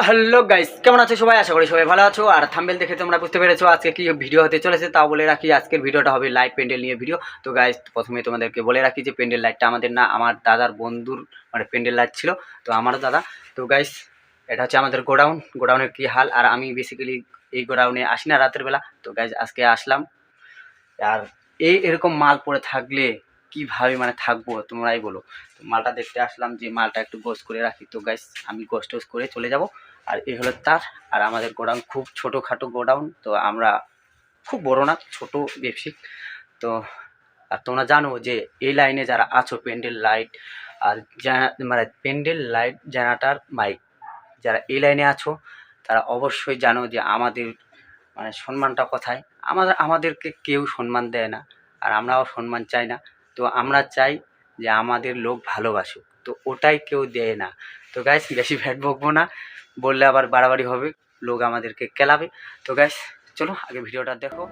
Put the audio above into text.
Hello guys, কেমন আছো সবাই? আশা করি সবাই ভালো আছো। আর থাম্বনেল দেখে তোমরা বুঝতে পেরেছো আজকে কি ভিডিও হতে চলেছে। তাও বলে রাখি, আজকের ভিডিওটা হবে লাইট প্যান্ডেল নিয়ে ভিডিও। তো গাইস, প্রথমে তোমাদেরকে বলে রাখি যে প্যান্ডেল লাইটটা আমাদের না, আমার দাদার বন্ধুর মানে প্যান্ডেল লাইট ছিল, তো আমারও দাদা। তো গাইস, এটা হচ্ছে আমাদের গোডাউনের কি হাল। আর আমি বেসিক্যালি এই গোডাউনে আসি না রাতের বেলা। তো গাইস, আজকে আসলাম। আর এরকম মাল পড়ে থাকলে কীভাবে মানে থাকবো তোমরাই বলো। তো মালটা দেখতে আসলাম যে মালটা একটু গোছ করে রাখি। তো গাইস, আমি গোছ টোছ করে চলে যাব। আর এই হলো তার। আর আমাদের গোডাউন খুব ছোটোখাটো গোডাউন, তো আমরা খুব বড় না, ছোট ব্যবসায়িক। তো আর তোমরা জানো যে এই লাইনে যারা আছো, প্যান্ডেল লাইট আর মানে প্যান্ডেল লাইট জেনারেটর মাইক, যারা এই লাইনে আছো তারা অবশ্যই জানো যে আমাদের মানে সম্মানটা কোথায়। আমাদেরকে কেউ সম্মান দেয় না, আর আমরাও সম্মান চাই না। তো আমরা চাই যে আমাদের লোক ভালোবাসুক, তো ওটাই কেউ দেয় না। তো গাইস, বেশি ভ্যাট বকবো না, বললে আবার বাড়াবাড়ি হবে, লোক আমাদেরকে কেলাবে। তো গাইস, চলো আগে ভিডিওটা দেখো।